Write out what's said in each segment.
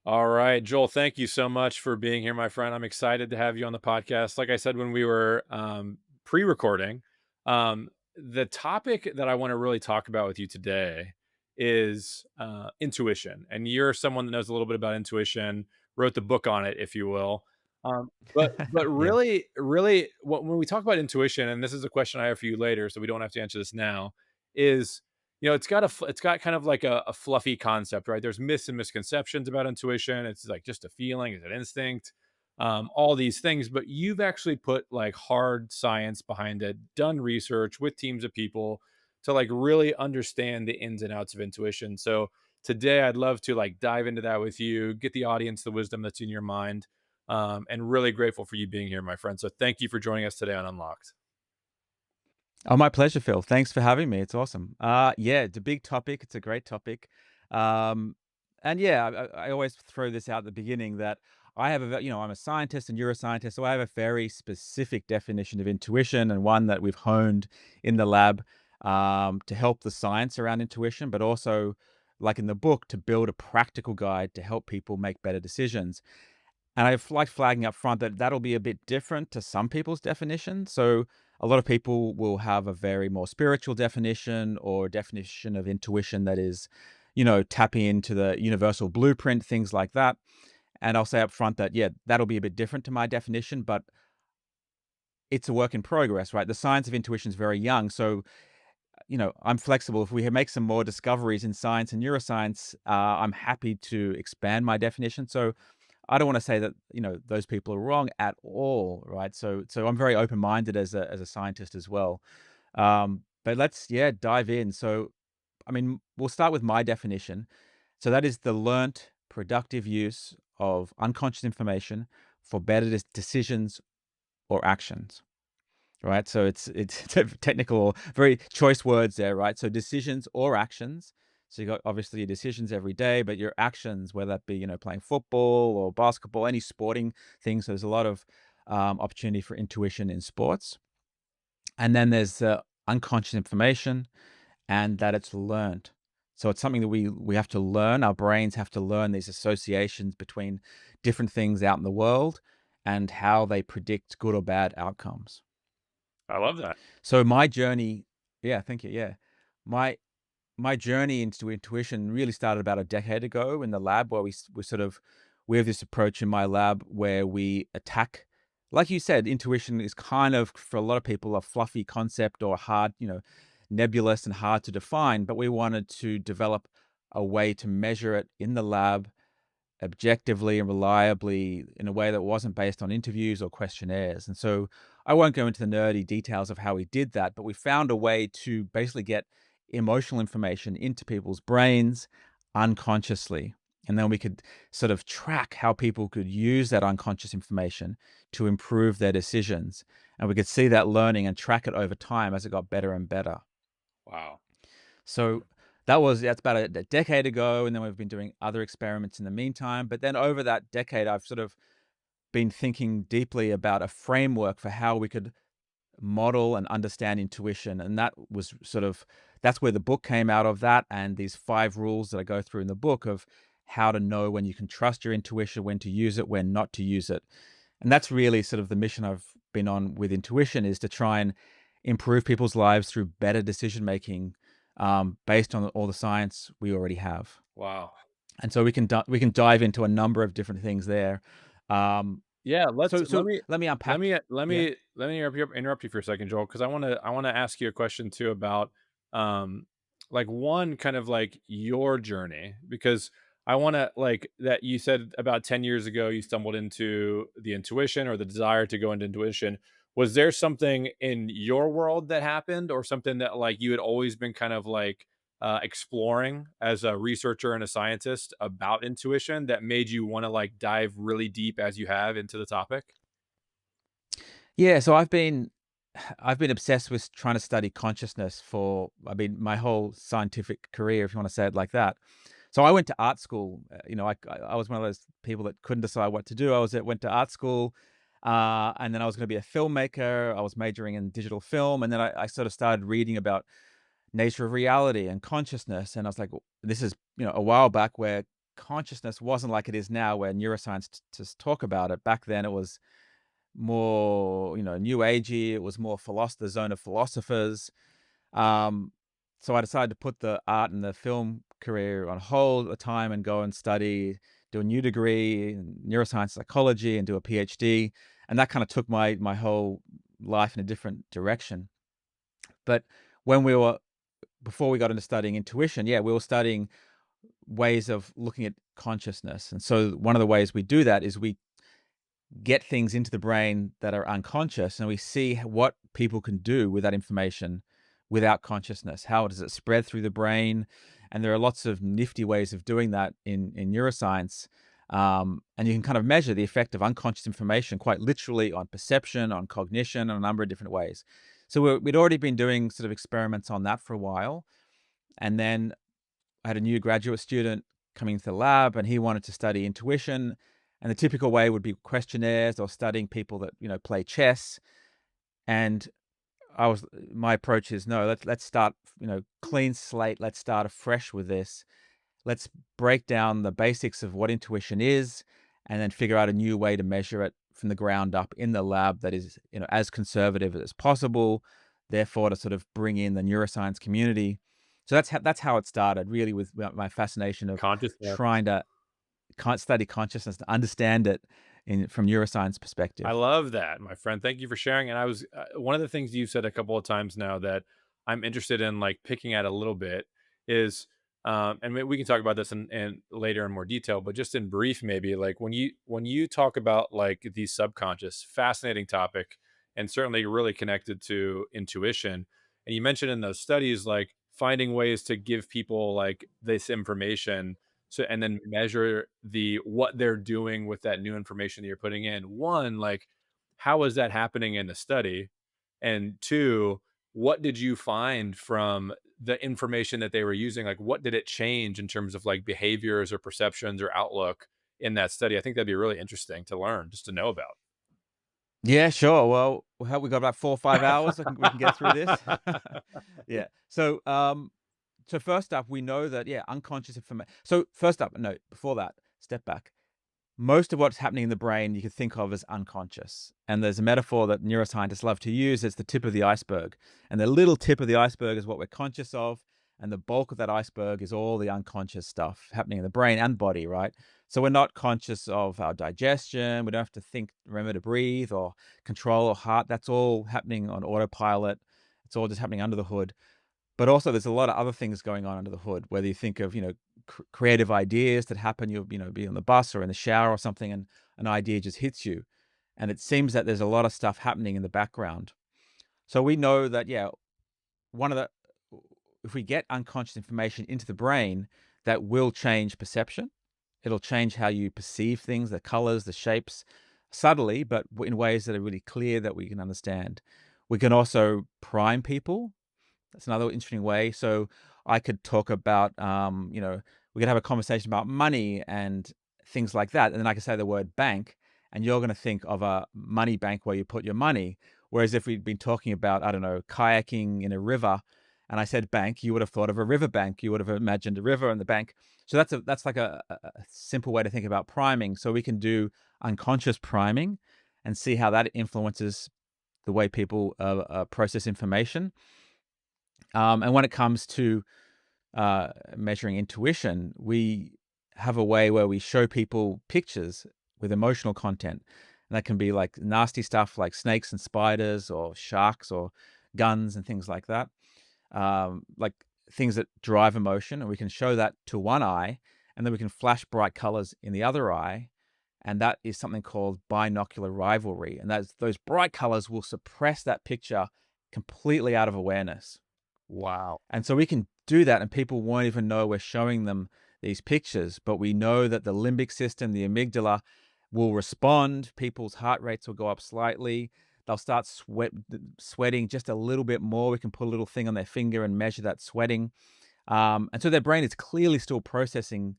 All right, Joel, thank you so much for being here, my friend. I'm excited to have you on the podcast. Like I said when we were pre-recording, the topic that I want to really talk about with you today is intuition. And you're someone that knows a little bit about intuition, wrote the book on it, if you will. But Yeah. really, when we talk about intuition, and this is a question I have for you later, so we don't have to answer this now, is it's got kind of like a fluffy concept, right? There's myths and misconceptions about intuition. It's like just a feeling, is it instinct? All these things, but you've actually put like hard science behind it, done research with teams of people to like really understand the ins and outs of intuition. So today I'd love to like dive into that with you, get the audience the wisdom that's in your mind. And really grateful for you being here, my friend. So thank you for joining us today on Unlocked. Oh, my pleasure, Phil. Thanks for having me. It's awesome. Yeah, it's a big topic. It's a great topic. Um, and yeah, I always throw this out at the beginning that I have I'm a scientist and neuroscientist, so I have a very specific definition of intuition and one that we've honed in the lab to help the science around intuition, but also, like in the book, to build a practical guide to help people make better decisions. And I've like flagging up front that that'll be a bit different to some people's definition. So a lot of people will have a very more spiritual definition or definition of intuition that is, tapping into the universal blueprint, things like that. And I'll say up front that, yeah, that'll be a bit different to my definition, but it's a work in progress, right? The science of intuition is very young. So, I'm flexible. If we make some more discoveries in science and neuroscience, I'm happy to expand my definition. So I don't want to say that, those people are wrong at all, right? So I'm very open-minded as a scientist as well. But let's, yeah, dive in. So I mean, we'll start with my definition. So that is the learnt productive use of unconscious information for better decisions or actions, right? So it's technical, very choice words there, right? So decisions or actions. So you got obviously your decisions every day, but your actions, whether that be playing football or basketball, any sporting things. So there's a lot of opportunity for intuition in sports, and then there's unconscious information, and that it's learned. So it's something that we have to learn. Our brains have to learn these associations between different things out in the world and how they predict good or bad outcomes. I love that. So my journey, yeah, thank you. Yeah. My my journey into intuition really started about a decade ago in the lab where we have this approach in my lab where we attack, like you said, intuition is kind of for a lot of people a fluffy concept or hard, nebulous and hard to define, but we wanted to develop a way to measure it in the lab objectively and reliably in a way that wasn't based on interviews or questionnaires. And so I won't go into the nerdy details of how we did that, but we found a way to basically get emotional information into people's brains unconsciously. And then we could sort of track how people could use that unconscious information to improve their decisions. And we could see that learning and track it over time as it got better and better. Wow. So that's about a decade ago, and then we've been doing other experiments in the meantime. But then over that decade, I've sort of been thinking deeply about a framework for how we could model and understand intuition, and that's where the book came out of that, and these 5 rules that I go through in the book of how to know when you can trust your intuition, when to use it, when not to use it. And that's really sort of the mission I've been on with intuition, is to try and improve people's lives through better decision making, based on all the science we already have. Wow. And so we can dive into a number of different things there. Um, Yeah, let's so let me unpack. Yeah. let me interrupt you for a second, Joel, because I want to ask you a question too about um like one kind of like your journey, because I want to like that you said about 10 years ago you stumbled into the intuition or the desire to go into intuition. Was there something in your world that happened or something that like you had always been kind of like exploring as a researcher and a scientist about intuition that made you want to like dive really deep as you have into the topic? Yeah, so I've been obsessed with trying to study consciousness for, I mean, my whole scientific career, if you want to say it like that. So I went to art school. I was one of those people that couldn't decide what to do. Went to art school, and then I was going to be a filmmaker. I was majoring in digital film, and then I sort of started reading about nature of reality and consciousness, and I was like, this is a while back where consciousness wasn't like it is now, where neuroscientists talk about it. Back then, it was more, new agey. It was more the zone of philosophers. Um, so I decided to put the art and the film career on hold at the time and go and do a new degree in neuroscience psychology and do a PhD. And that kind of took my whole life in a different direction. But when we were before we got into studying intuition, yeah, we were studying ways of looking at consciousness. And so one of the ways we do that is we get things into the brain that are unconscious and we see what people can do with that information without consciousness. How does it spread through the brain? And there are lots of nifty ways of doing that in neuroscience. And you can kind of measure the effect of unconscious information quite literally on perception, on cognition, on a number of different ways. So we'd already been doing sort of experiments on that for a while. And then I had a new graduate student coming into the lab and he wanted to study intuition. And the typical way would be questionnaires or studying people that, play chess. And my approach is no, let's start, clean slate. Let's start afresh with this. Let's break down the basics of what intuition is and then figure out a new way to measure it from the ground up in the lab that is, as conservative as possible, therefore to sort of bring in the neuroscience community. So that's how it started, really, with my fascination of Consciousness. trying to study consciousness, to understand it from neuroscience I perspective. love that, my friend. Thank you for sharing. And I was one of the things you said a couple of times now that I'm interested in, like picking at a little bit, is, and we can talk about this in later in more detail, but just in brief, maybe like when you talk about like the subconscious, fascinating topic, and certainly really connected to intuition. And you mentioned in those studies like finding ways to give people like this information, so and then measure the what they're doing with that new information that you're putting in. One, like, how is that happening in the study? And two, what did you find from the information that they were using? Like, what did it change in terms of like behaviors or perceptions or outlook in that study? I think that'd be really interesting to learn, just to know about. Yeah, sure. Well, we got about 4 or 5 hours. We can get through this. Yeah. So first up, we know that, yeah, unconscious information. So first up, no, before that, step back. Most of what's happening in the brain you could think of as unconscious. And there's a metaphor that neuroscientists love to use. It's the tip of the iceberg. And the little tip of the iceberg is what we're conscious of. And the bulk of that iceberg is all the unconscious stuff happening in the brain and body, right? So we're not conscious of our digestion. We don't have to think, remember to breathe or control our heart. That's all happening on autopilot. It's all just happening under the hood. But also there's a lot of other things going on under the hood, whether you think of, creative ideas that happen, you'll, be on the bus or in the shower or something, and an idea just hits you. And it seems that there's a lot of stuff happening in the background. So we know that, yeah, one of the, if we get unconscious information into the brain, that will change perception. It'll change how you perceive things, the colors, the shapes, subtly, but in ways that are really clear that we can understand. We can also prime people. That's another interesting way. So I could talk about, we could have a conversation about money and things like that. And then I could say the word bank, and you're going to think of a money bank where you put your money. Whereas if we'd been talking about, I don't know, kayaking in a river, and I said bank, you would have thought of a river bank. You would have imagined a river and the bank. So that's like a simple way to think about priming. So we can do unconscious priming and see how that influences the way people process information. And when it comes to measuring intuition, we have a way where we show people pictures with emotional content. And that can be like nasty stuff like snakes and spiders or sharks or guns and things like that. Like things that drive emotion. And we can show that to one eye, and then we can flash bright colors in the other eye. And that is something called binocular rivalry. And those bright colors will suppress that picture completely out of awareness. Wow. And so we can do that and people won't even know we're showing them these pictures, but we know that the limbic system, the amygdala, will respond. People's heart rates will go up slightly. They'll start sweating just a little bit more. We can put a little thing on their finger and measure that sweating. And so their brain is clearly still processing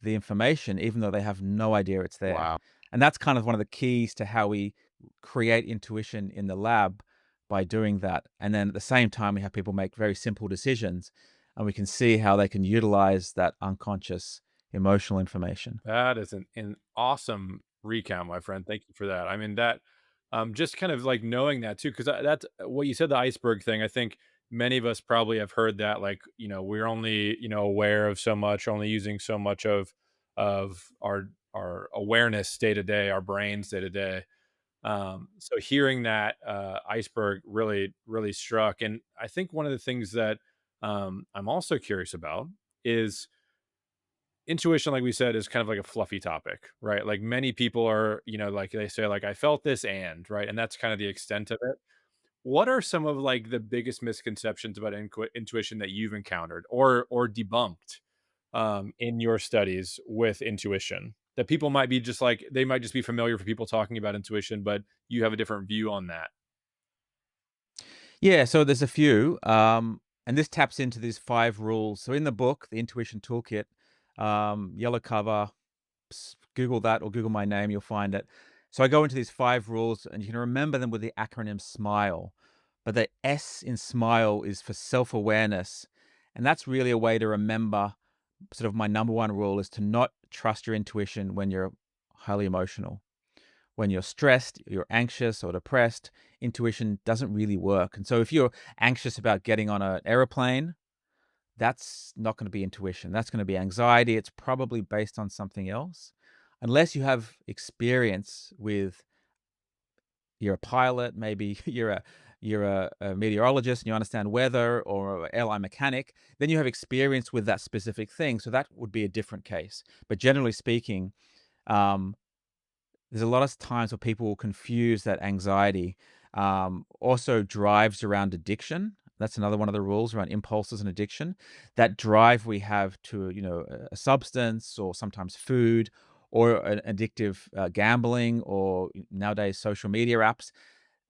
the information, even though they have no idea it's there. Wow. And that's kind of one of the keys to how we create intuition in the lab, by doing that. And then at the same time, we have people make very simple decisions, and we can see how they can utilize that unconscious emotional information. That is an awesome recount, my friend. Thank you for that. I mean, that just kind of like knowing that too, because that's what you said, the iceberg thing. I think many of us probably have heard that, like, we're only, aware of so much, only using so much of our awareness day to day, our brains day to day. So hearing that iceberg really struck. And I think one of the things that I'm also curious about is intuition, like we said, is kind of like a fluffy topic, right? Like many people are, like they say, like, I felt this and right. And that's kind of the extent of it. What are some of like the biggest misconceptions about intuition that you've encountered or debunked in your studies with intuition that people might be just like, they might just be familiar for people talking about intuition, but you have a different view on that? Yeah, so there's a few, and this taps into these 5 rules. So in the book, the Intuition Toolkit, yellow cover, Google that or Google my name, you'll find it. So I go into these 5 rules, and you can remember them with the acronym SMILE. But the S in SMILE is for self-awareness, and that's really a way to remember sort of my number 1 rule is to not trust your intuition when you're highly emotional. When you're stressed, you're anxious or depressed, intuition doesn't really work. And so if you're anxious about getting on an airplane, that's not going to be intuition. That's going to be anxiety. It's probably based on something else. Unless you have experience with, you're a pilot, maybe you're a meteorologist and you understand weather, or an airline mechanic, then you have experience with that specific thing. So that would be a different case. But generally speaking, um, there's a lot of times where people will confuse that anxiety. Also drives around addiction. That's another one of the rules around impulses and addiction. That drive we have to, a substance or sometimes food or an addictive gambling or nowadays social media apps.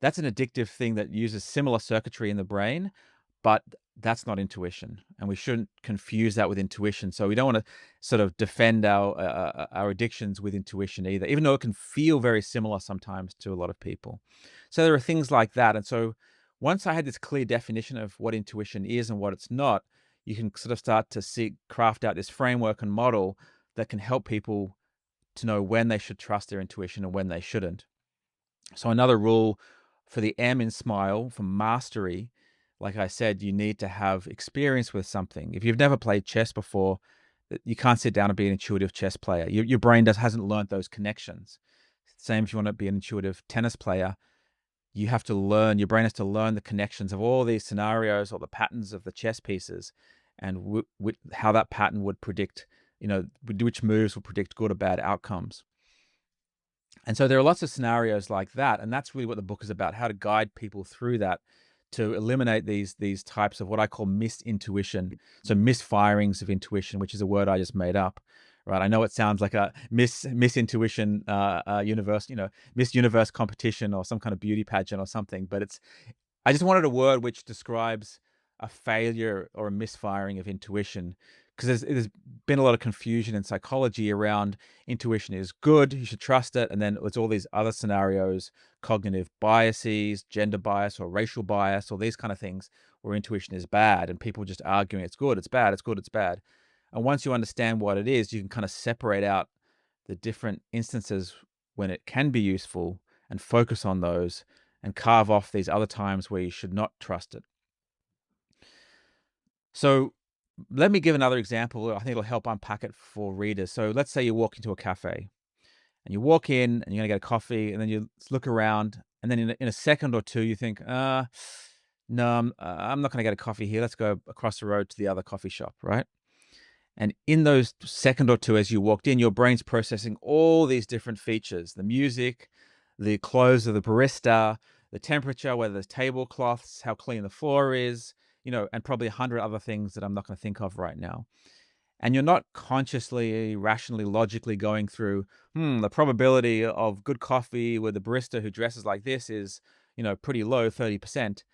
That's an addictive thing that uses similar circuitry in the brain, but that's not intuition, and we shouldn't confuse that with intuition. So we don't wanna sort of defend our addictions with intuition either, even though it can feel very similar sometimes to a lot of people. So there are things like that, and so once I had this clear definition of what intuition is and what it's not, you can sort of start to craft out this framework and model that can help people to know when they should trust their intuition and when they shouldn't. So another rule for the M in SMILE, for mastery, like I said, you need to have experience with something. If you've never played chess before, you can't sit down and be an intuitive chess player. Your brain hasn't learned those connections. Same if you want to be an intuitive tennis player, you have to learn, your brain has to learn the connections of all these scenarios or the patterns of the chess pieces, and how that pattern would predict, which moves will predict good or bad outcomes. And so there are lots of scenarios like that, and that's really what the book is about, how to guide people through that to eliminate these types of what I call misintuition. So misfirings of intuition, which is a word I just made up, right? I know it sounds like a misintuition universe, Miss Universe competition or some kind of beauty pageant or something, but I just wanted a word which describes a failure or a misfiring of intuition, because there's been a lot of confusion in psychology around intuition is good, you should trust it, and then there's all these other scenarios, cognitive biases, gender bias or racial bias, or these kind of things where intuition is bad, and people just arguing it's good, it's bad, it's good, it's bad. And once you understand what it is, you can kind of separate out the different instances when it can be useful and focus on those and carve off these other times where you should not trust it. So let me give another example. I think it'll help unpack it for readers. So let's say you walk into a cafe and you walk in and you're going to get a coffee, and then you look around, and then in a second or two, you think, no, I'm not going to get a coffee here. Let's go across the road to the other coffee shop, right? And in those second or two as you walked in, your brain's processing all these different features, the music, the clothes of the barista, the temperature, whether there's tablecloths, how clean the floor is, and probably 100 other things that I'm not going to think of right now. And you're not consciously, rationally, logically going through, the probability of good coffee with a barista who dresses like this is, pretty low, 30%.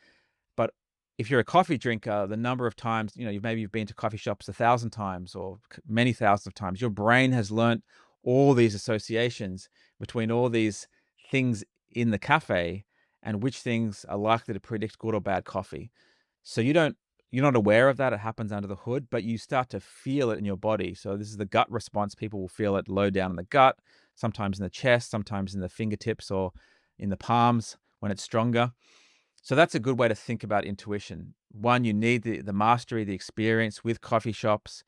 But if you're a coffee drinker, the number of times, you've been to coffee shops 1,000 times or many thousands of times, your brain has learnt all these associations between all these things in the cafe and which things are likely to predict good or bad coffee. So you don't you're not aware of that. It happens under the hood, but you start to feel it in your body. So this is the gut response. People will feel it low down in the gut, sometimes in the chest, sometimes in the fingertips or in the palms when it's stronger. So that's a good way to think about intuition. One, you need the mastery, the experience with coffee shops.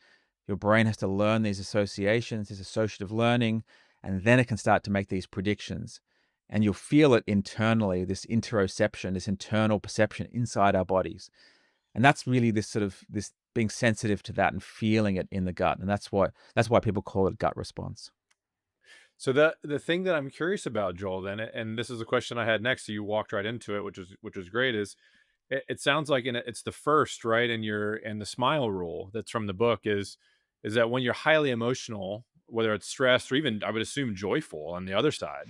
Your brain has to learn these associations, this associative learning, and then it can start to make these predictions. And you'll feel it internally, this interoception, this internal perception inside our bodies. And that's really this sort of this being sensitive to that and feeling it in the gut. And that's why people call it gut response. So the thing that I'm curious about, Joel, then, and this is a question I had next, so you walked right into it, which is great. Is it sounds like it's the first, right? And the smile rule that's from the book is that when you're highly emotional, whether it's stressed or even I would assume joyful on the other side,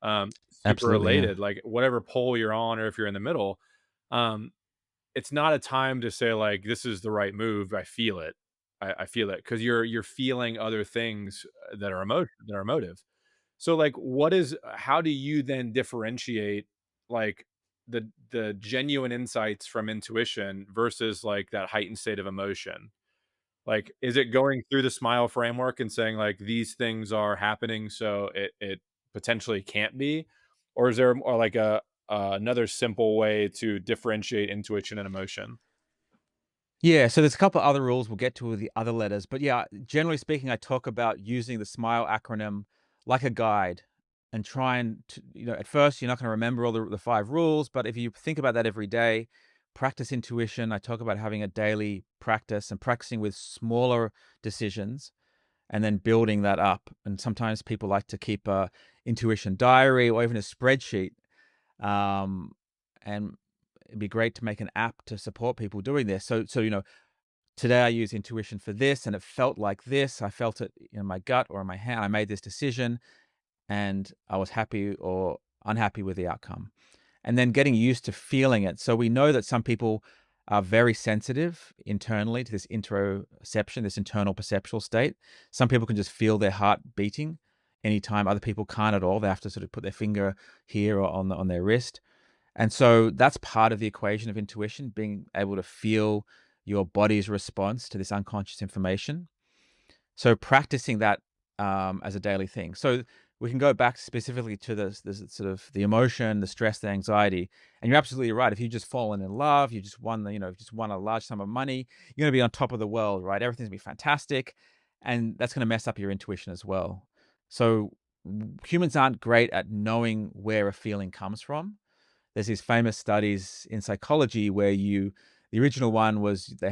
super Absolutely, yeah. elated, like whatever pole you're on, or if you're in the middle, um, it's not a time to say like this is the right move. I feel it. I feel it because you're feeling other things that are emotive. So, like, how do you then differentiate, like, the genuine insights from intuition versus, like, that heightened state of emotion? Like, is it going through the SMILE framework and saying, like, "These things are happening, so it potentially can't be?" Or is there or, like, another simple way to differentiate intuition and emotion? Yeah, so there's a couple other rules we'll get to with the other letters, but yeah, generally speaking, I talk about using the SMILE acronym like a guide and trying to, at first you're not going to remember all the five rules, but if you think about that every day, practice intuition. I talk about having a daily practice and practicing with smaller decisions and then building that up. And sometimes people like to keep a intuition diary or even a spreadsheet. Um, and it'd be great to make an app to support people doing this. So today I use intuition for this, and it felt like this. I felt it in my gut or in my hand. I made this decision, and I was happy or unhappy with the outcome. And then getting used to feeling it. So we know that some people are very sensitive internally to this interoception, this internal perceptual state. Some people can just feel their heart beating anytime. Other people can't at all. They have to sort of put their finger here or on their wrist. And so that's part of the equation of intuition, being able to feel your body's response to this unconscious information. So practicing that as a daily thing. So we can go back specifically to this sort of the emotion, the stress, the anxiety. And you're absolutely right. If you just fallen in love, you just won just won a large sum of money, you're going to be on top of the world, right? Everything's going to be fantastic, and that's going to mess up your intuition as well. So humans aren't great at knowing where a feeling comes from. There's these famous studies in psychology where the original one was they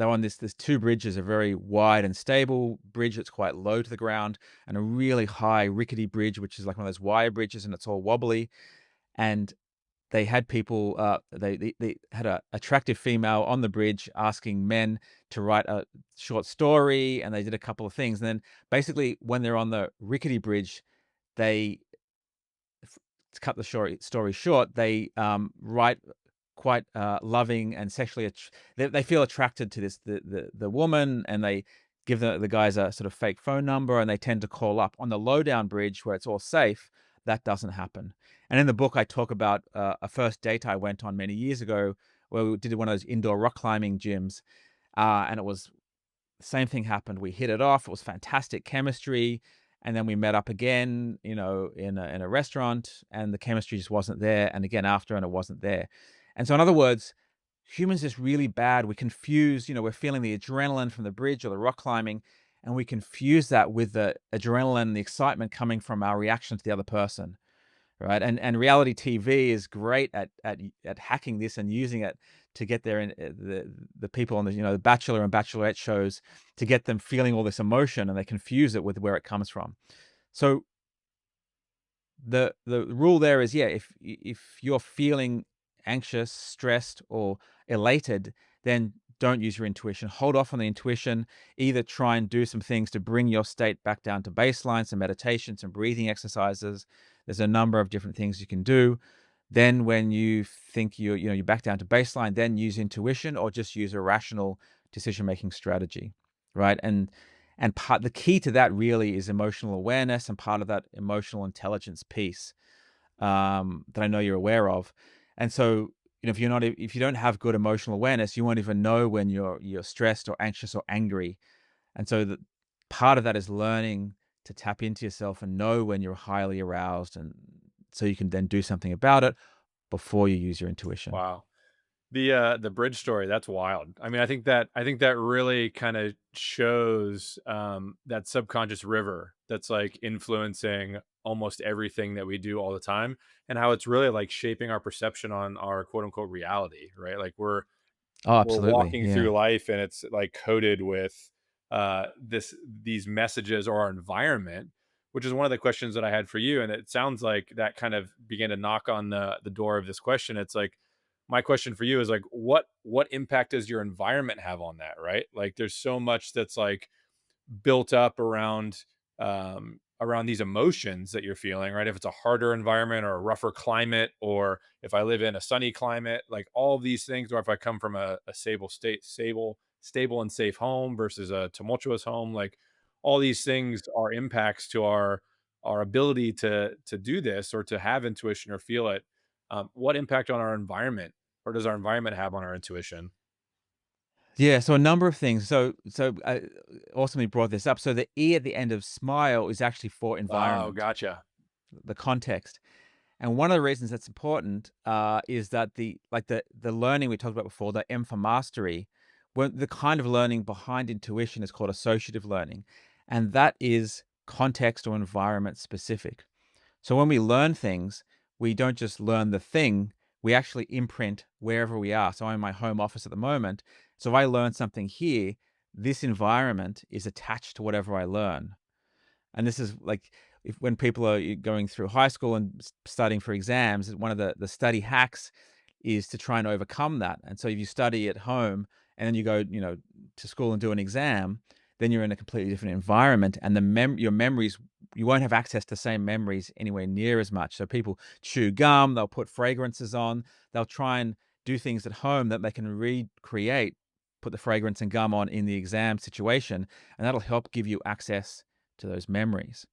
were on this two bridges, a very wide and stable bridge that's quite low to the ground, and a really high rickety bridge, which is like one of those wire bridges, and it's all wobbly. And they had people, they had a attractive female on the bridge asking men to write a short story, and they did a couple of things. And then basically, when they're on the rickety bridge, they to cut the story short, they write quite loving and sexually. They feel attracted to the woman, and they give the guys a sort of fake phone number, and they tend to call up. On the lowdown bridge where it's all safe, that doesn't happen. And in the book, I talk about a first date I went on many years ago, where we did one of those indoor rock climbing gyms, and it was same thing happened. We hit it off. It was fantastic chemistry. And then we met up again, in a restaurant, and the chemistry just wasn't there. And again after, and it wasn't there. And so, in other words, humans is really bad. We confuse, we're feeling the adrenaline from the bridge or the rock climbing, and we confuse that with the adrenaline, the excitement coming from our reaction to the other person. Right, and reality TV is great at hacking this and using it to get their the people on the Bachelor and Bachelorette shows to get them feeling all this emotion, and they confuse it with where it comes from. So the rule there is, yeah, if you're feeling anxious, stressed, or elated, then don't use your intuition. Hold off on the intuition. Either try and do some things to bring your state back down to baseline, some meditations, some breathing exercises. There's a number of different things you can do. Then when you think you're back down to baseline, then use intuition or just use a rational decision-making strategy, right? And the key to that really is emotional awareness, and part of that emotional intelligence piece that I know you're aware of. And so, if you're not, if you don't have good emotional awareness, you won't even know when you're stressed or anxious or angry. And so the part of that is learning to tap into yourself and know when you're highly aroused, and so you can then do something about it before you use your intuition. Wow. The bridge story, that's wild. I mean, I think that really kinda shows, that subconscious river that's, like, influencing almost everything that we do all the time, and how it's really, like, shaping our perception on our quote, unquote "reality," right? Like, Oh, we're absolutely. walking Yeah. through life and it's like coated with these messages or our environment, which is one of the questions that I had for you. And it sounds like that kind of began to knock on the door of this question. It's like, my question for you is like, what impact does your environment have on that, right? Like there's so much that's like built up around these emotions that you're feeling, right? If it's a harder environment or a rougher climate, or if I live in a sunny climate, like all of these things, or if I come from a stable and safe home versus a tumultuous home, like all these things are impacts to our ability to do this or to have intuition or feel it. What impact on our environment, or does our environment have on our intuition? Yeah, so a number of things. Awesome you brought this up. So the E at the end of smile is actually for Oh, environment, gotcha. the context. And one of the reasons that's important is that the learning we talked about before, the M for mastery, when the kind of learning behind intuition is called associative learning, and that is context or environment specific. So when we learn things, we don't just learn the thing, we actually imprint wherever we are. So I'm in my home office at the moment. So if I learn something here, this environment is attached to whatever I learn. And this is like, if when people are going through high school and studying for exams, one of the study hacks is to try and overcome that. And so if you study at home and then you go, to school and do an exam, then you're in a completely different environment, and your memories, you won't have access to the same memories anywhere near as much. So people chew gum, they'll put fragrances on, they'll try and do things at home that they can recreate, put the fragrance and gum on in the exam situation, and that'll help give you access to those memories.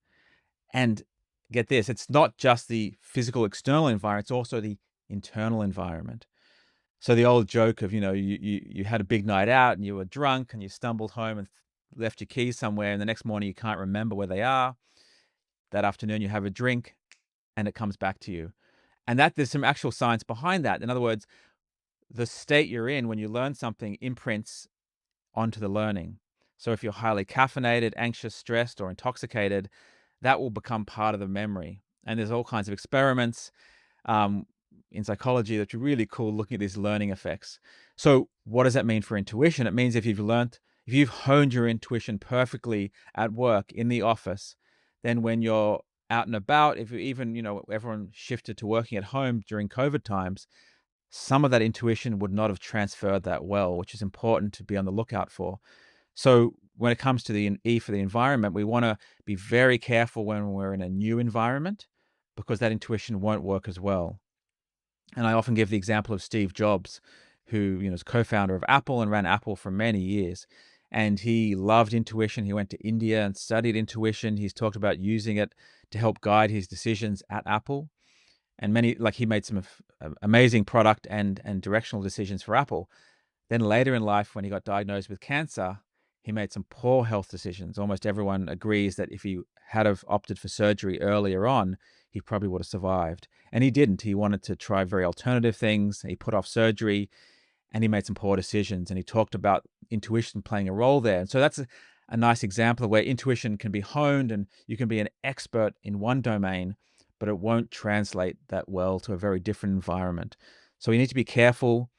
And get this, it's not just the physical external environment, it's also the internal environment. So the old joke of, you had a big night out and you were drunk and you stumbled home and left your keys somewhere, and the next morning you can't remember where they are. That afternoon you have a drink and it comes back to you. And that there's some actual science behind that. In other words, the state you're in when you learn something imprints onto the learning. So if you're highly caffeinated, anxious, stressed, or intoxicated, that will become part of the memory. And there's all kinds of experiments um, in psychology that's really cool looking at these learning effects. So what does that mean for intuition? It means if you've honed your intuition perfectly at work, in the office, then when you're out and about, if you even, everyone shifted to working at home during COVID times, some of that intuition would not have transferred that well, which is important to be on the lookout for. So when it comes to the E for the environment, we want to be very careful when we're in a new environment, because that intuition won't work as well. And I often give the example of Steve Jobs, who, is co-founder of Apple and ran Apple for many years. And he loved intuition. He went to India and studied intuition. He's talked about using it to help guide his decisions at Apple. And he made some amazing product and directional decisions for Apple. Then later in life, when he got diagnosed with cancer, he made some poor health decisions. Almost everyone agrees that if he had have opted for surgery earlier on, he probably would have survived. And he didn't. He wanted to try very alternative things. He put off surgery and he made some poor decisions. And he talked about intuition playing a role there. And so that's a nice example of where intuition can be honed and you can be an expert in one domain, but it won't translate that well to a very different environment. So you need to be careful.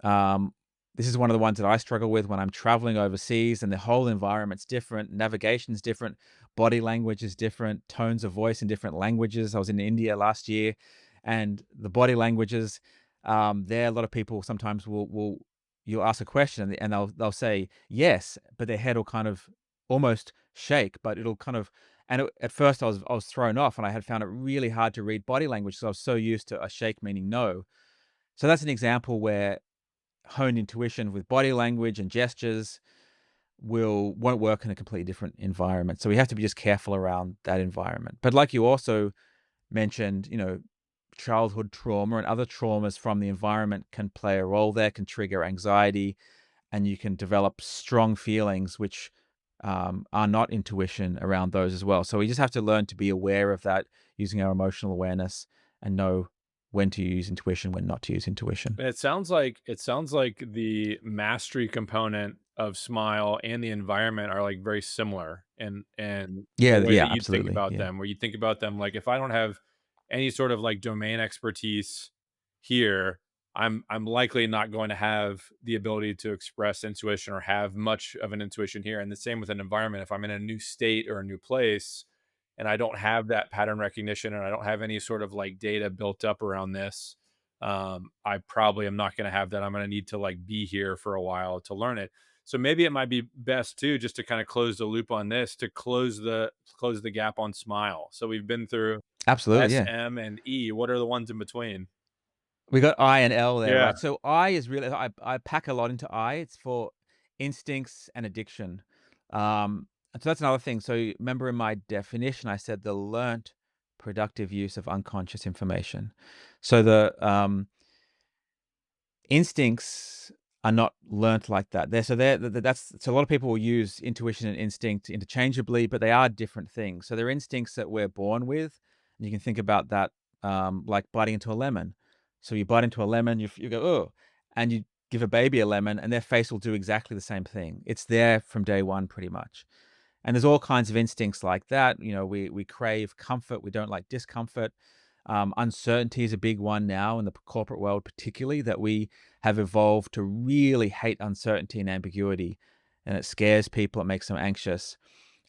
um, this is one of the ones that I struggle with when I'm traveling overseas, and the whole environment's different, navigation's different, body language is different, tones of voice in different languages. I was in India last year, and the body languages, there, a lot of people sometimes will you'll ask a question and they'll say yes, but their head will kind of almost shake, but it'll kind of, at first I was thrown off, and I had found it really hard to read body language because I was so used to a shake meaning no. So that's an example where honed intuition with body language and gestures won't work in a completely different environment. So we have to be just careful around that environment. But like you also mentioned, childhood trauma and other traumas from the environment can play a role there, can trigger anxiety, and you can develop strong feelings which are not intuition around those as well. So we just have to learn to be aware of that using our emotional awareness and know when to use intuition, when not to use intuition. And it sounds like the mastery component of smile and the environment are like very similar in the Yeah, way yeah, that you'd think absolutely. about Yeah. them, where you think about them like if I don't have any sort of like domain expertise here, I'm likely not going to have the ability to express intuition or have much of an intuition here. And the same with an environment. If I'm in a new state or a new place and I don't have that pattern recognition and I don't have any sort of like data built up around this, I probably am not going to have that. I'm going to need to like be here for a while to learn it. So maybe it might be best too, just to kind of close the loop on this, to close the gap on smile. So we've been through Absolutely, S, yeah. M, and E. What are the ones in between? We got I and L there, Yeah. right? So I is really I pack a lot into I. It's for instincts and addiction. And so that's another thing. So remember in my definition, I said the learnt productive use of unconscious information. So the instincts are not learnt like that. That's so a lot of people will use intuition and instinct interchangeably, but they are different things. So they're instincts that we're born with, and you can think about that like biting into a lemon. So you bite into a lemon, you go oh, and you give a baby a lemon, and their face will do exactly the same thing. It's there from day one, pretty much. And there's all kinds of instincts like that. You know, we crave comfort. We don't like discomfort. Uncertainty is a big one now in the corporate world, particularly that we have evolved to really hate uncertainty and ambiguity, and it scares people. It makes them anxious.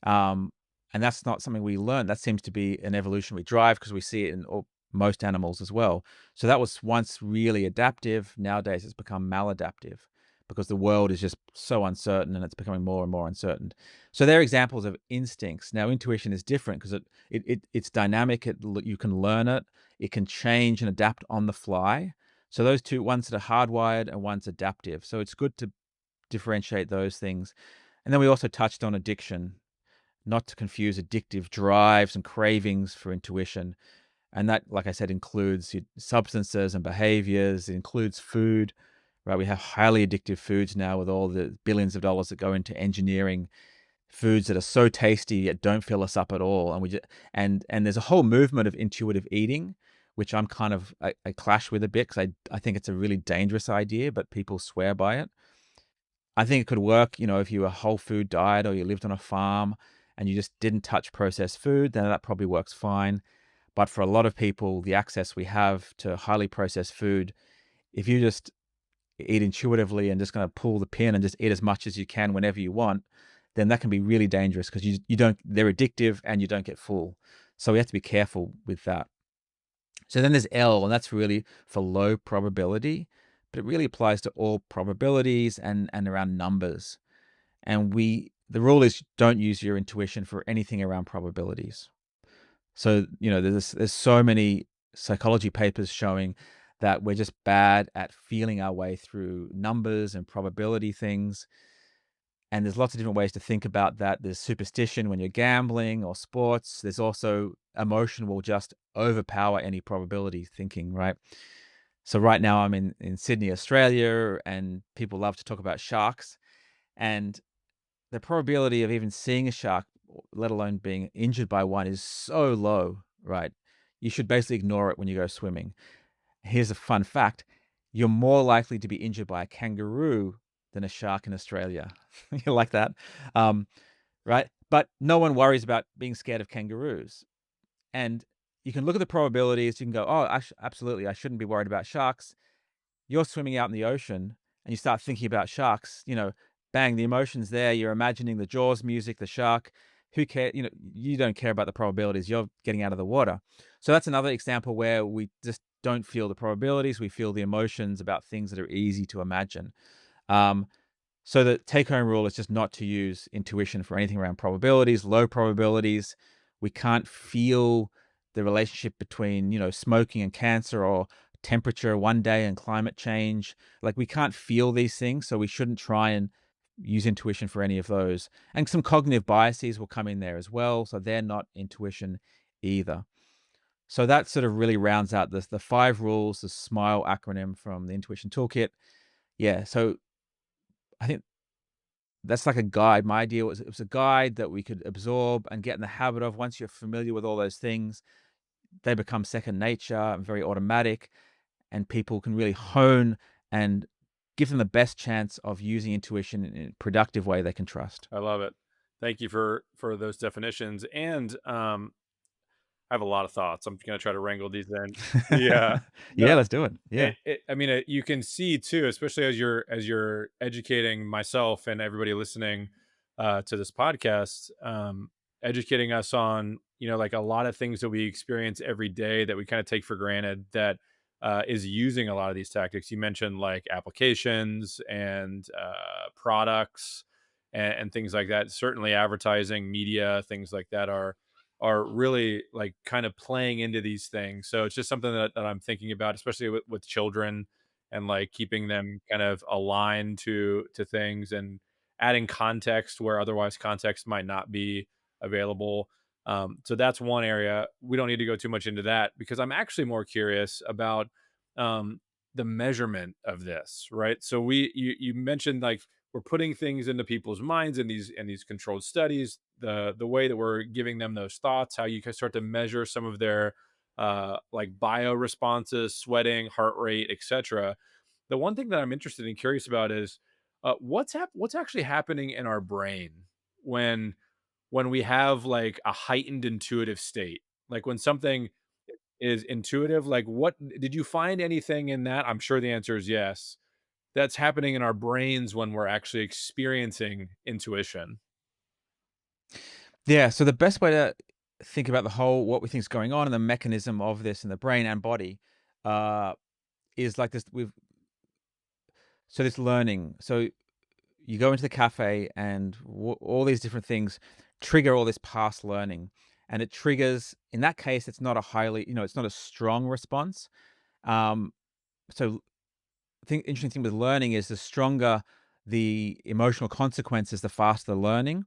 Um, and that's not something we learn. That seems to be an evolutionary drive because we see it in most animals as well. So that was once really adaptive. Nowadays, it's become maladaptive because the world is just so uncertain and it's becoming more and more uncertain. So they're examples of instincts. Now, intuition is different because it's dynamic. You can learn it. It can change and adapt on the fly. So those two, one's that are hardwired and one's adaptive. So it's good to differentiate those things. And then we also touched on addiction, not to confuse addictive drives and cravings for intuition. And that, like I said, includes substances and behaviors. It includes food, right? We have highly addictive foods now with all the billions of dollars that go into engineering foods that are so tasty yet don't fill us up at all. And we just, and there's a whole movement of intuitive eating, which I'm kind of I clash with a bit because I think it's a really dangerous idea, but people swear by it. I think it could work, if you were a whole food diet or you lived on a farm and you just didn't touch processed food, then that probably works fine. But for a lot of people, the access we have to highly processed food, if you just eat intuitively and just gonna pull the pin and just eat as much as you can whenever you want, then that can be really dangerous because you don't they're addictive and you don't get full. So we have to be careful with that. So then there's L, and that's really for low probability, but it really applies to all probabilities and around numbers. And the rule is don't use your intuition for anything around probabilities. So, there's so many psychology papers showing that we're just bad at feeling our way through numbers and probability things. And there's lots of different ways to think about that. There's superstition when you're gambling or sports. There's also emotion will just overpower any probability thinking, right? So right now I'm in Sydney, Australia, and people love to talk about sharks. And the probability of even seeing a shark, let alone being injured by one, is so low, right? You should basically ignore it when you go swimming. Here's a fun fact: you're more likely to be injured by a kangaroo than a shark in Australia. You like that? Um, right? But no one worries about being scared of kangaroos. And you can look at the probabilities. You can go, oh, absolutely, I shouldn't be worried about sharks. You're swimming out in the ocean and you start thinking about sharks, bang, the emotions there. You're imagining the Jaws music, the shark. Who cares? You don't care about the probabilities. You're getting out of the water. So that's another example where we just don't feel the probabilities. We feel the emotions about things that are easy to imagine. Um, so the take home rule is just not to use intuition for anything around probabilities, low probabilities. We can't feel the relationship between, smoking and cancer or temperature one day and climate change. Like we can't feel these things. So we shouldn't try and use intuition for any of those. And some cognitive biases will come in there as well. So they're not intuition either. So that sort of really rounds out the 5 rules, the SMILE acronym from the Intuition Toolkit. Yeah, so I think that's like a guide. My idea was it was a guide that we could absorb and get in the habit of. Once you're familiar with all those things, they become second nature and very automatic, and people can really hone and give them the best chance of using intuition in a productive way they can trust. I love it. Thank you for those definitions, and, I have a lot of thoughts. I'm gonna try to wrangle these in. Yeah. Yeah, No, let's do it. Yeah. I mean, you can see too, especially as you're educating myself and everybody listening, to this podcast, educating us on, like, a lot of things that we experience every day that we kinda take for granted that, is using a lot of these tactics. You mentioned, like, applications and, products and things like that. Certainly advertising, media, things like that are really, like, kind of playing into these things. So it's just something that I'm thinking about, especially with children, and, like, keeping them kind of aligned to things, and adding context where otherwise context might not be available. So that's one area. We don't need to go too much into that, because I'm actually more curious about, um, the measurement of this, right? So you mentioned, like, we're putting things into people's minds in these controlled studies, the way that we're giving them those thoughts, how you can start to measure some of their, like, bio responses, sweating, heart rate, etc. The one thing that I'm interested and curious about is, what's actually happening in our brain when we have, like, a heightened intuitive state, like when something is intuitive. Like, what did you find anything in that? I'm sure the answer is yes. That's happening in our brains when we're actually experiencing intuition. Yeah, so the best way to think about the whole what we think is going on and the mechanism of this in the brain and body, uh, is like this this learning. So you go into the cafe and all these different things trigger all this past learning, and it triggers, in that case, it's not a highly, it's not a strong response. Um, so I think interesting thing with learning is the stronger the emotional consequences, the faster the learning.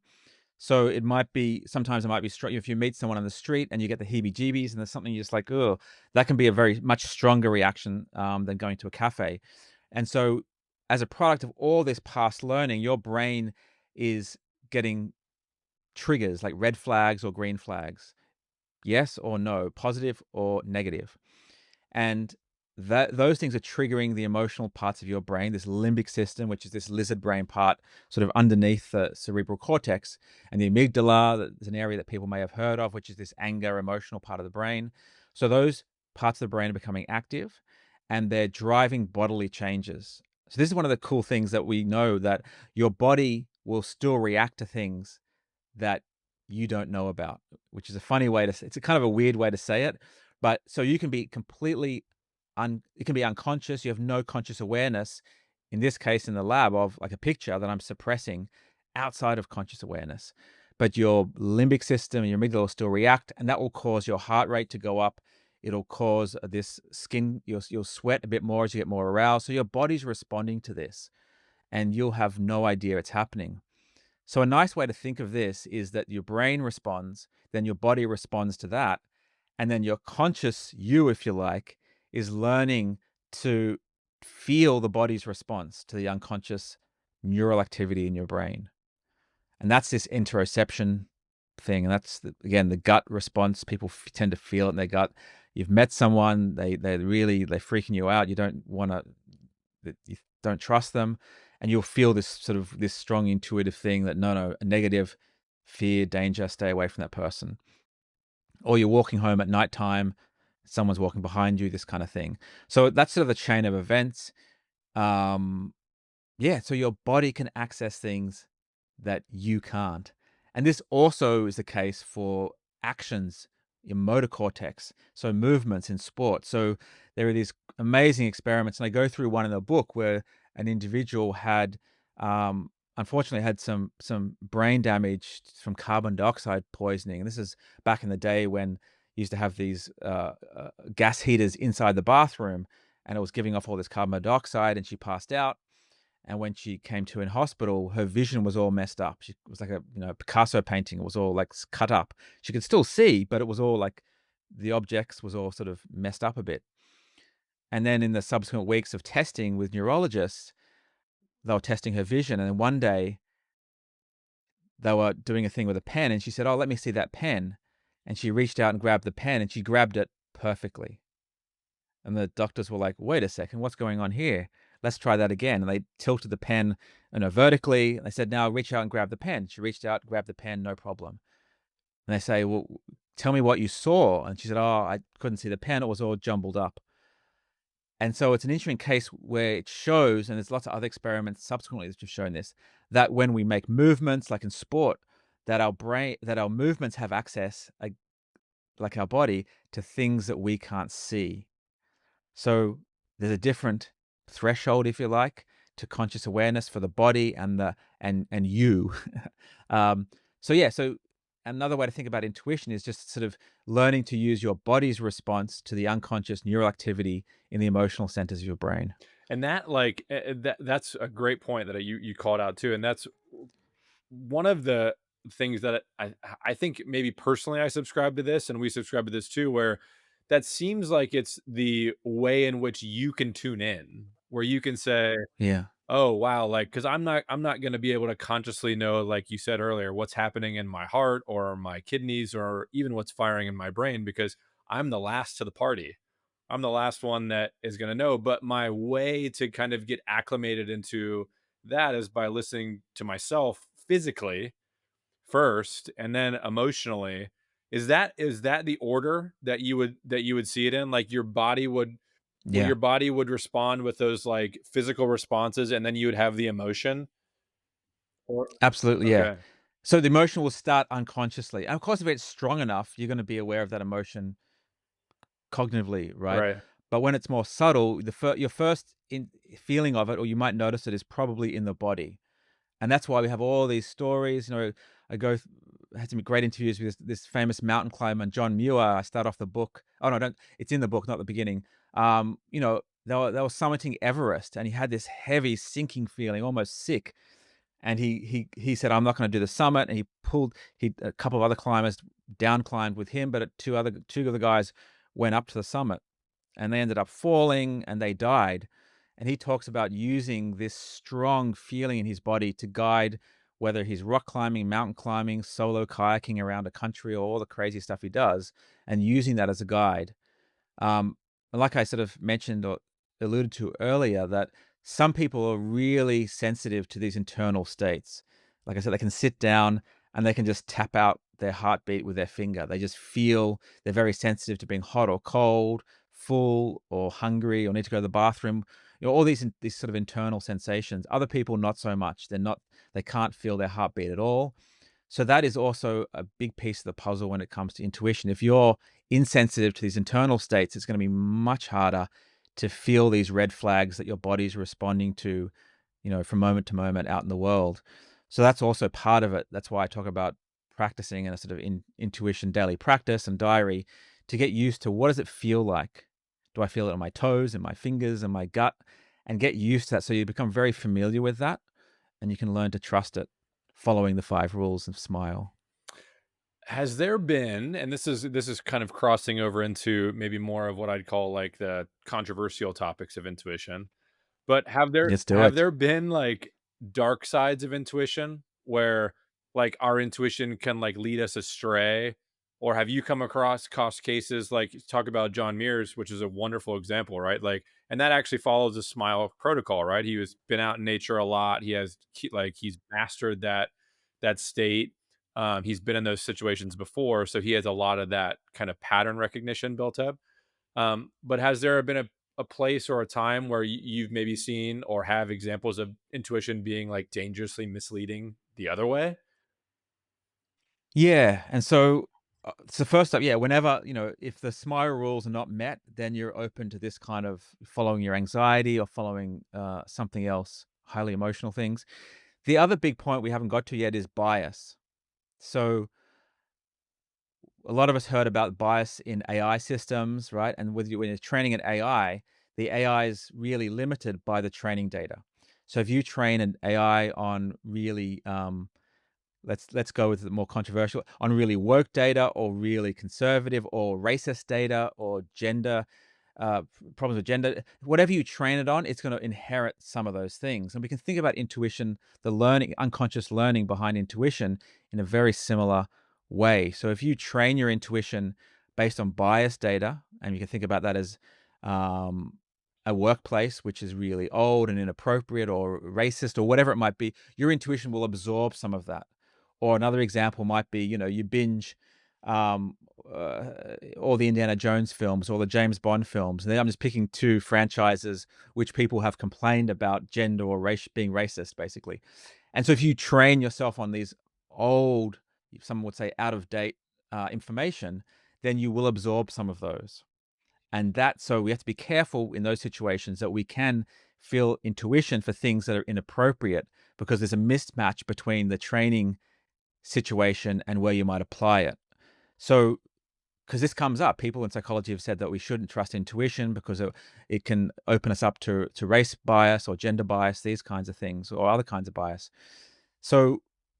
So it might be sometimes it might be if you meet someone on the street and you get the heebie-jeebies and there's something you're just like, oh, that can be a very much stronger reaction than going to a cafe. And so, as a product of all this past learning, your brain is getting triggers like red flags or green flags, yes or no, positive or negative. And that those things are triggering the emotional parts of your brain, this limbic system, which is this lizard brain part, sort of underneath the cerebral cortex, and the amygdala. That is an area that people may have heard of, which is this anger, emotional part of the brain. So those parts of the brain are becoming active, and they're driving bodily changes. So this is one of the cool things that we know, that your body will still react to things that you don't know about, which is a funny way to it's a kind of a weird way to say it, but so you can be completely it can be unconscious, you have no conscious awareness, in this case in the lab, of like a picture that I'm suppressing outside of conscious awareness. But your limbic system and your amygdala will still react, and that will cause your heart rate to go up. It'll cause this skin, you'll sweat a bit more as you get more aroused. So your body's responding to this, and you'll have no idea it's happening. So a nice way to think of this is that your brain responds, then your body responds to that, and then your conscious you, if you like, is learning to feel the body's response to the unconscious neural activity in your brain. And that's this interoception thing. And that's, again, the gut response. People tend to feel it in their gut. You've met someone, they're freaking you out. You don't want to, you don't trust them, and you'll feel this sort of this strong intuitive thing that no, a negative, fear, danger, stay away from that person. Or you're walking home at nighttime, someone's walking behind you, this kind of thing. So that's sort of the chain of events. Um, yeah, so your body can access things that you can't. And this also is the case for actions, your motor cortex, so movements in sport. So there are these amazing experiments, and I go through one in the book where an individual had, unfortunately, had some brain damage from carbon dioxide poisoning. And this is back in the day when you used to have these gas heaters inside the bathroom, and it was giving off all this carbon dioxide, and she passed out. And when she came to in hospital, her vision was all messed up. She was like a Picasso painting. It was all like cut up. She could still see, but it was all like the objects was all sort of messed up a bit. And then in the subsequent weeks of testing with neurologists, they were testing her vision. And then one day they were doing a thing with a pen, and she said, "Oh, let me see that pen." And she reached out and grabbed the pen, and she grabbed it perfectly. And the doctors were like, "Wait a second, what's going on here? Let's try that again." And they tilted the pen, vertically. They said, "Now reach out and grab the pen." She reached out, grabbed the pen, no problem. And they say, "Well, tell me what you saw." And she said, "Oh, I couldn't see the pen. It was all jumbled up." And so it's an interesting case where it shows, and there's lots of other experiments subsequently that have shown this, that when we make movements, like in sport, that our movements have access, like our body, to things that we can't see. So there's a different threshold, if you like, to conscious awareness for the body and you. um, so yeah, so another way to think about intuition is just sort of learning to use your body's response to the unconscious neural activity in the emotional centers of your brain. And that, like, that's a great point that you called out too, and that's one of the things that I think maybe personally I subscribe to this, and we subscribe to this too, where that seems like it's the way in which you can tune in, where you can say, Yeah. "Oh, wow," like, because I'm not gonna be able to consciously know, like you said earlier, what's happening in my heart or my kidneys or even what's firing in my brain because I'm the last to the party. I'm the last one that is gonna know, but my way to kind of get acclimated into that is by listening to myself physically first and then emotionally. Is that the order that you would see it in? Like, your Yeah. body would respond with those, like, physical responses, and then you would have the emotion? Or Absolutely. Yeah. okay, So the emotion will start unconsciously. And of course, if it's strong enough, you're going to be aware of that emotion cognitively, right? right. But when it's more subtle, your first feeling of it, or you might notice it, is probably in the body. And that's why we have all these stories. I had some great interviews with this famous mountain climber, John Muir. I start off the book. Oh no, don't. It's in the book, not the beginning. They were summiting Everest, and he had this heavy sinking feeling, almost sick. And he said, "I'm not going to do the summit." And he a couple of other climbers down climbed with him, but two of the guys went up to the summit, and they ended up falling and they died. And he talks about using this strong feeling in his body to guide whether he's rock climbing, mountain climbing, solo kayaking around a country, or all the crazy stuff he does, and using that as a guide. Like I sort of mentioned or alluded to earlier, that some people are really sensitive to these internal states. Like I said, they can sit down and they can just tap out their heartbeat with their finger. They just feel they're very sensitive to being hot or cold, full or hungry, or need to go to the bathroom. All these sort of internal sensations. Other people not so much. They can't feel their heartbeat at all. So that is also a big piece of the puzzle when it comes to intuition. If you're insensitive to these internal states, it's going to be much harder to feel these red flags that your body's responding to, from moment to moment out in the world. So that's also part of it. That's why I talk about practicing in a sort of intuition daily practice and diary to get used to, what does it feel like? Do I feel it on my toes and my fingers and my gut? And get used to that so you become very familiar with that and you can learn to trust it, following the 5 rules of smile. Has there been, and this is kind of crossing over into maybe more of what I'd call, like, the controversial topics of intuition. But have there Let's do have it. there been, like, dark sides of intuition where, like, our intuition can, like, lead us astray? Or have you come across cost cases, like, talk about John Mears, which is a wonderful example, right? Like, and that actually follows the SMILE protocol, right? He was been out in nature a lot. He's mastered that state. He's been in those situations before, so he has a lot of that kind of pattern recognition built up. But has there been a place or a time where you've maybe seen or have examples of intuition being, like, dangerously misleading the other way? Yeah, and so first up, yeah, whenever, if the SMILE rules are not met, then you're open to this kind of following your anxiety or following, something else, highly emotional things. The other big point we haven't got to yet is bias. So a lot of us heard about bias in AI systems, right? And when you're training an AI, the AI is really limited by the training data. So if you train an AI on really let's go with the more controversial, on really woke data or really conservative or racist data or gender problems with gender, whatever you train it on, it's going to inherit some of those things. And we can think about intuition, the learning, unconscious learning behind intuition in a very similar way. So if you train your intuition based on biased data, and you can think about that as um, a workplace which is really old and inappropriate or racist or whatever it might be, your intuition will absorb some of that. Or another example might be, you binge um, all the Indiana Jones films or the James Bond films. And then I'm just picking two franchises which people have complained about gender or race being racist, basically. And so if you train yourself on these old, some would say out of date information, then you will absorb some of those. And that, so we have to be careful in those situations that we can feel intuition for things that are inappropriate because there's a mismatch between the training situation and where you might apply it. So, because this comes up, people in psychology have said that we shouldn't trust intuition because it can open us up to race bias or gender bias, these kinds of things, or other kinds of bias. So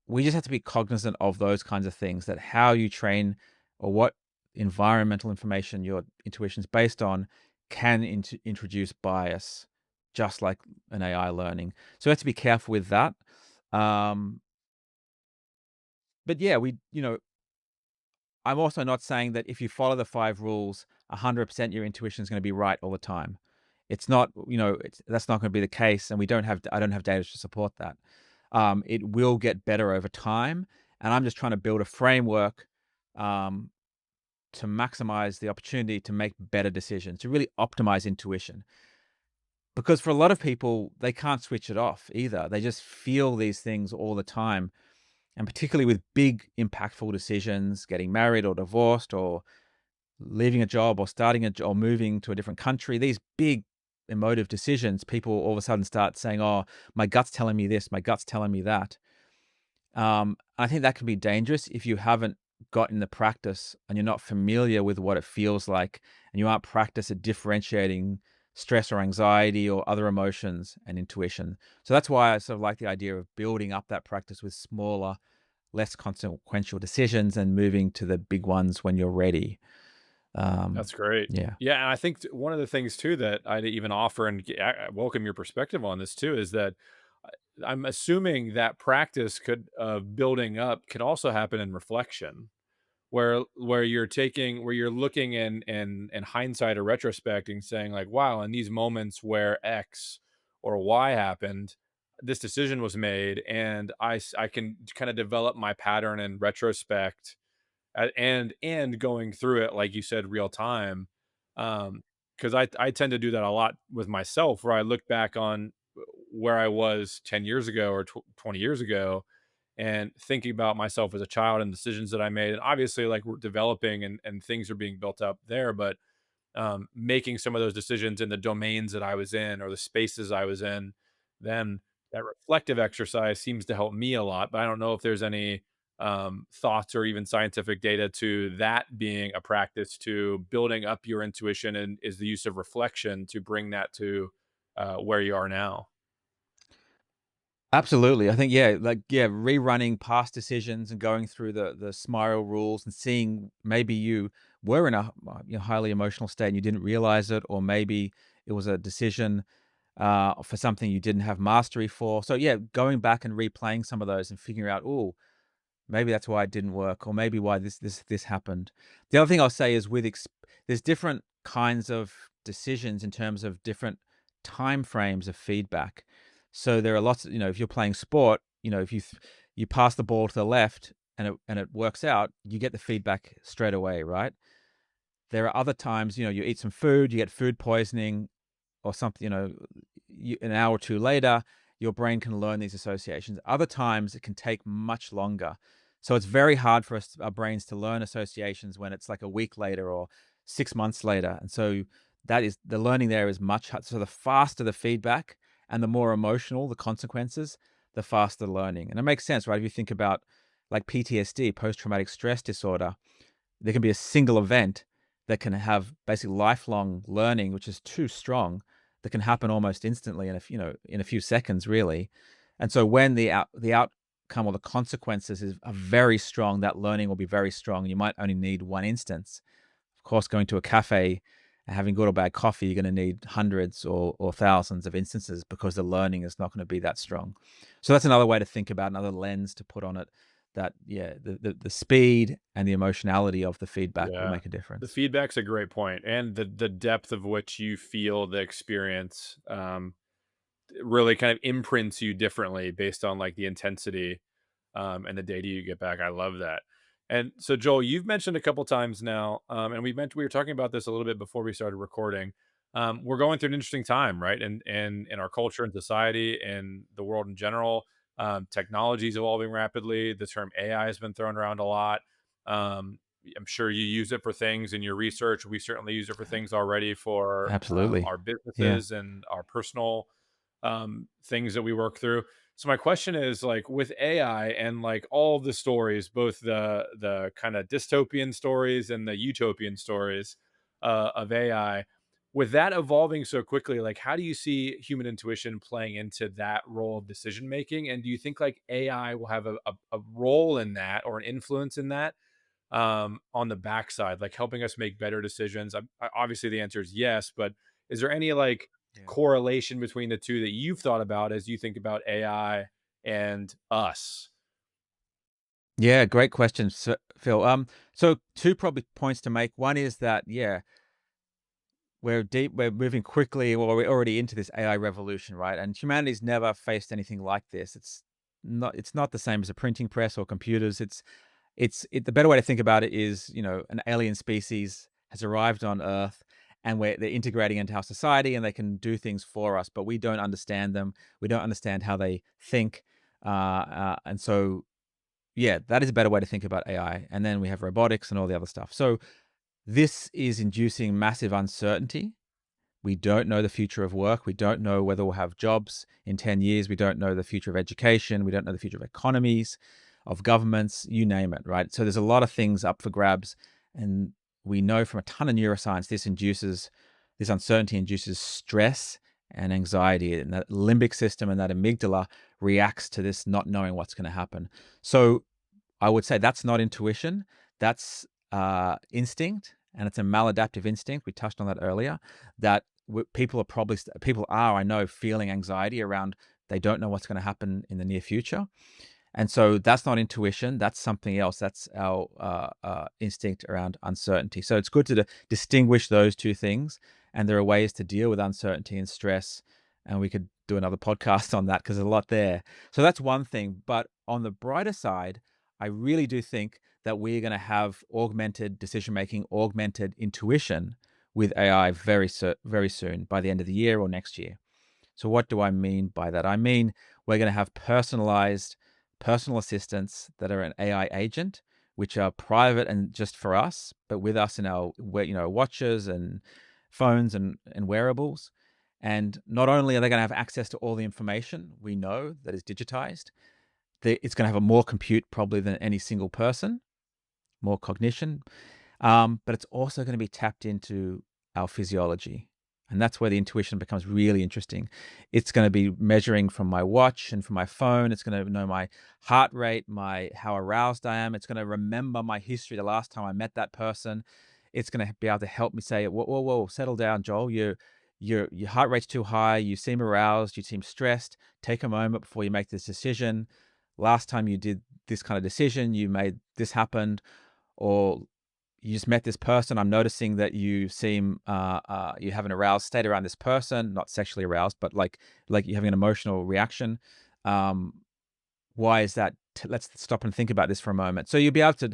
we just have to be cognizant of those kinds of things, that how you train or what environmental information your intuition is based on can introduce bias, just like an AI learning. So we have to be careful with that. Um, but yeah, I'm also not saying that if you follow the 5 rules, 100% your intuition is gonna be right all the time. It's not, that's not gonna be the case, and I don't have data to support that. It will get better over time, and I'm just trying to build a framework, um, to maximize the opportunity to make better decisions, to really optimize intuition. Because for a lot of people, they can't switch it off either. They just feel these things all the time, and particularly with big, impactful decisions, getting married or divorced or leaving a job or starting a job or moving to a different country, these big emotive decisions, people all of a sudden start saying, "Oh, my gut's telling me this, my gut's telling me that." I think that can be dangerous if you haven't gotten the practice and you're not familiar with what it feels like, and you aren't practiced at differentiating stress or anxiety or other emotions and intuition. So that's why I sort of like the idea of building up that practice with smaller, less consequential decisions and moving to the big ones when you're ready. That's Um, great. yeah. Yeah, and I think one of the things too that I'd even offer and I welcome your perspective on this too is that I'm assuming that practice could building up could also happen in reflection, where you're taking where you're looking in hindsight or retrospect and saying like, wow, in these moments where X or Y happened, this decision was made, and I can kind of develop my pattern in retrospect and going through it, like you said, real time. Because I tend to do that a lot with myself, where I look back on where I was 10 years ago or 20 years ago, and thinking about myself as a child and decisions that I made. And obviously, like we're developing and things are being built up there, but making some of those decisions in the domains that I was in or the spaces I was in, then that reflective exercise seems to help me a lot. But I don't know if there's any thoughts or even scientific data to that being a practice to building up your intuition, and is the use of reflection to bring that to where you are now. Absolutely. I think, yeah, like, yeah, rerunning past decisions and going through the spiral rules and seeing maybe you were in a highly emotional state and you didn't realize it, or maybe it was a decision for something you didn't have mastery for. So yeah, going back and replaying some of those and figuring out, oh, maybe that's why it didn't work, or maybe why this happened. The other thing I'll say is there's different kinds of decisions in terms of different time frames of feedback. So there are lots of, if you're playing sport, if you pass the ball to the left and it works out, you get the feedback straight away, right? There are other times, you eat some food, you get food poisoning, or something, an hour or two later, your brain can learn these associations. Other times, it can take much longer. So it's very hard for our brains to learn associations when it's like a week later or 6 months later. And so that is the learning there is much so the faster the feedback and the more emotional the consequences, the faster the learning. And it makes sense, right? If you think about like PTSD, post traumatic stress disorder, there can be a single event that can have basically lifelong learning, which is too strong, that can happen almost instantly in a few seconds, really. And so when the outcome or the consequences are very strong, that learning will be very strong. You might only need one instance. Of course, going to a cafe and having good or bad coffee, you're going to need hundreds or thousands of instances because the learning is not going to be that strong. So that's another way to think about, another lens to put on it. That yeah, the speed and the emotionality of the feedback will Yeah. make a The difference. feedback's a great point, and the depth of which you feel the experience, really kind of imprints you differently based on, like, the intensity, and the data you get back. I love that. And so, Joel, you've mentioned a couple times now, and we were talking about this a little bit before we started recording. We're going through an interesting time, right? And in our culture and society and the world in general. Technology is evolving rapidly. The term AI has been thrown around a lot. Um, I'm sure you use it for things in your research. We certainly use it for things already for Absolutely. our Yeah. businesses and our personal things that we work through. So my question is, like, with AI and like all of the stories, both the kind of dystopian stories and the utopian stories of AI, with that evolving so quickly, like, how do you see human intuition playing into that role of decision making? And do you think like AI will have a role in that or an influence in that, on the backside, like helping us make better decisions? Obviously, the answer is yes, but is there any like Yeah. correlation between the two that you've thought about as you think about AI and us? Yeah, great question, Phil. So two probably points to make. One is that, yeah, we're moving quickly, or we're already into this AI revolution, right? And humanity's never faced anything like this. It's not the same as a printing press or computers. The better way to think about it is, an alien species has arrived on Earth, and they're integrating into our society, and they can do things for us, but we don't understand them. We don't understand how they think, and so yeah, that is a better way to think about AI. And then we have robotics and all the other stuff. So this is inducing massive uncertainty. We don't know the future of work. We don't know whether we'll have jobs in 10 years. We don't know the future of education. We don't know the future of economies, of governments, you name it, right? So there's a lot of things up for grabs. And we know from a ton of neuroscience, this uncertainty induces stress and anxiety. And that limbic system and that amygdala reacts to this not knowing what's going to happen. So I would say that's not intuition. That's instinct, and it's a maladaptive instinct. We touched on that earlier. That people are, I know, feeling anxiety around they don't know what's going to happen in the near future, and so that's not intuition. That's something else. That's our instinct around uncertainty. So it's good to distinguish those two things. And there are ways to deal with uncertainty and stress. And we could do another podcast on that because there's a lot there. So that's one thing. But on the brighter side, I really do think that we're going to have augmented decision making, augmented intuition with AI very soon, by the end of the year or next year. So what do I mean by that? I mean, we're going to have personalized personal assistants that are an AI agent, which are private and just for us, but with us in our watches and phones and wearables. And not only are they going to have access to all the information we know that is digitized, it's going to have a more compute probably than any single person, more cognition, but it's also going to be tapped into our physiology. And that's where the intuition becomes really interesting. It's going to be measuring from my watch and from my phone. It's going to know my heart rate, my how aroused I am. It's going to remember my history, the last time I met that person. It's going to be able to help me say, "Whoa, whoa, whoa, settle down, Joel. Your heart rate's too high. You seem aroused. You seem stressed. Take a moment before you make this decision. Last time you did this kind of decision, you made this happen, or you just met this person. I'm noticing that you have an aroused state around this person, not sexually aroused, but like you're having an emotional reaction. Um, why is that? Let's stop and think about this for a moment. So you'll be able to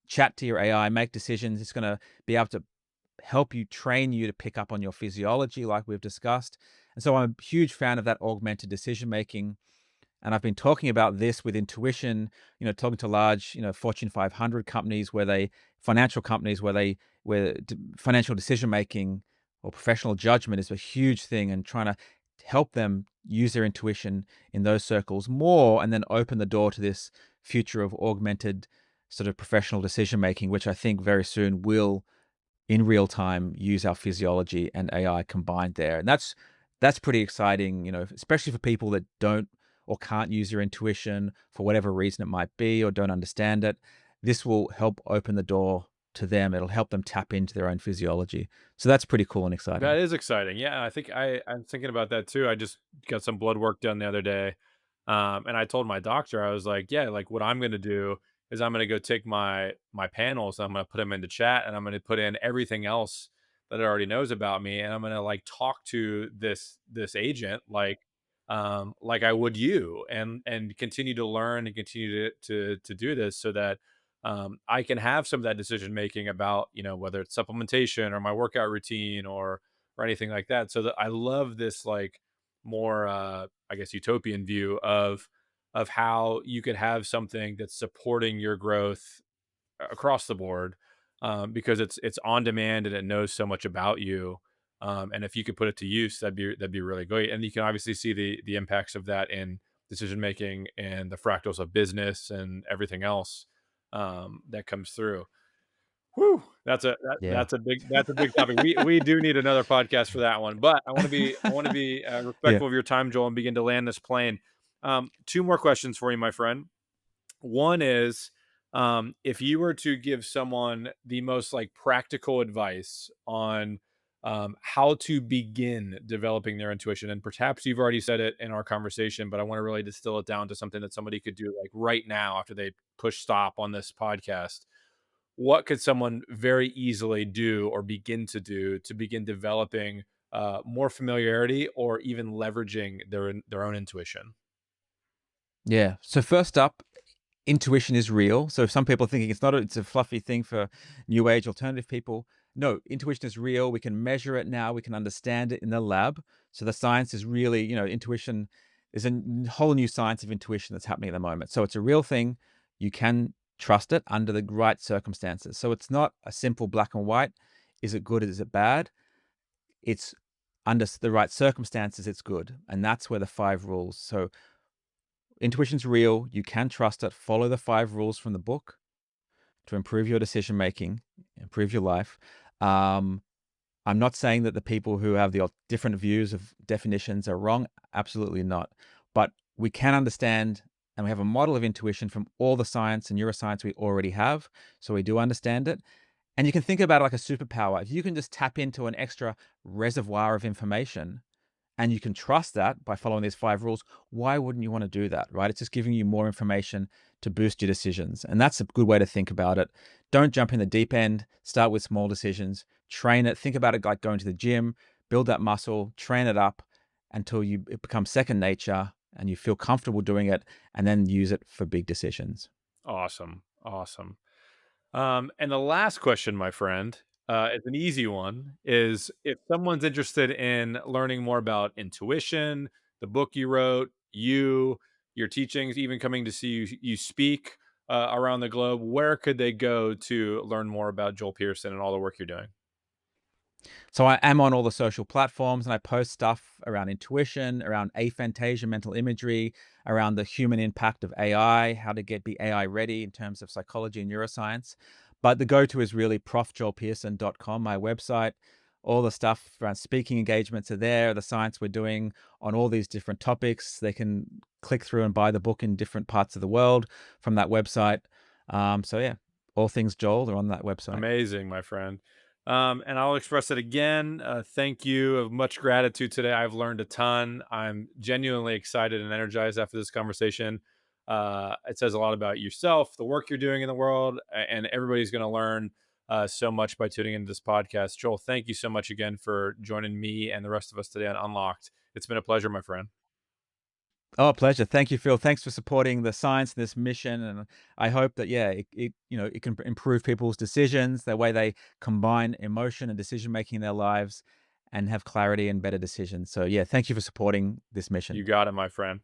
chat to your AI, make decisions. It's going to be able to help you, train you to pick up on your physiology, like we've discussed. And so I'm a huge fan of that augmented decision making, and I've been talking about this with intuition, talking to large, Fortune 500 companies financial companies where financial decision making or professional judgment is a huge thing, and trying to help them use their intuition in those circles more, and then open the door to this future of augmented sort of professional decision making, which I think very soon will in real time use our physiology and AI combined there. And that's pretty exciting, especially for people that don't or can't use your intuition for whatever reason it might be or don't understand it, this will help open the door to them. It'll help them tap into their own physiology. So that's pretty cool and exciting. That is exciting. Yeah, I think I'm thinking about that too. I just got some blood work done the other day, and I told my doctor, I was like, "Yeah, like what I'm gonna do is I'm gonna go take my panels, I'm gonna put them into chat, and I'm gonna put in everything else that it already knows about me, and I'm gonna like talk to this agent like I would you, and continue to learn and continue to do this so that I can have some of that decision making about whether it's supplementation or my workout routine or anything like that. So that I love this like more I guess utopian view of how you could have something that's supporting your growth across the board because it's on demand and it knows so much about you. And if you could put it to use, that'd be really great. And you can obviously see the impacts of that in decision making and the fractals of business and everything else that comes through. Whew, Yeah. that's a big topic. We do need another podcast for that one, but I want to be Yeah. respectful of your time, Joel, and begin to land this plane. Two more questions for you, my friend. One is, if you were to give someone the most like practical advice on how to begin developing their intuition, and perhaps you've already said it in our conversation, but I want to really distill it down to something that somebody could do like right now after they push stop on this podcast. What could someone very easily do or begin to do to begin developing more familiarity or even leveraging their own intuition? Yeah. So first up, intuition is real. So some people are thinking it's a fluffy thing for new age alternative people. No, intuition is real. We can measure it now. We can understand it in the lab. So the science is really, intuition is a whole new science of intuition that's happening at the moment. So it's a real thing. You can trust it under the right circumstances. So it's not a simple black and white. Is it good? Is it bad? It's under the right circumstances, it's good. And that's where the five rules. So intuition's real. You can trust it. Follow the five rules from the book to improve your decision making, improve your life. Um, I'm not saying that the people who have the different views of definitions are wrong. Absolutely not. But we can understand and we have a model of intuition from all the science and neuroscience we already have. So we do understand it. And you can think about it like a superpower. If you can just tap into an extra reservoir of information, and you can trust that by following these five rules, why wouldn't you want to do that, right? It's just giving you more information to boost your decisions. And that's a good way to think about it. Don't jump in the deep end. Start with small decisions. Train it. Think about it like going to the gym, build that muscle, train it up until it becomes second nature and you feel comfortable doing it, and then use it for big decisions. Awesome, awesome. And the last question, my friend, is an easy one. Is if someone's interested in learning more about intuition, the book you wrote, your teachings, even coming to see you speak around the globe, where could they go to learn more about Joel Pearson and all the work you're doing? So I am on all the social platforms and I post stuff around intuition, around aphantasia, mental imagery, around the human impact of AI, how to be AI ready in terms of psychology and neuroscience. But the go-to is really profjoelpearson.com, my website. All the stuff around speaking engagements are there, the science we're doing on all these different topics. They can click through and buy the book in different parts of the world from that website. So yeah, all things Joel are on that website. Amazing, my friend. And I'll express it again. Thank you. Of much gratitude today. I've learned a ton. I'm genuinely excited and energized after this conversation. It says a lot about yourself, the work you're doing in the world, and everybody's going to learn so much by tuning into this podcast. Joel, thank you so much again for joining me and the rest of us today on Unlocked. It's been a pleasure, my friend. Oh, a pleasure. Thank you, Phil. Thanks for supporting the science and this mission. And I hope that, yeah, it can improve people's decisions, the way they combine emotion and decision making in their lives and have clarity and better decisions. So, yeah, thank you for supporting this mission. You got it, my friend.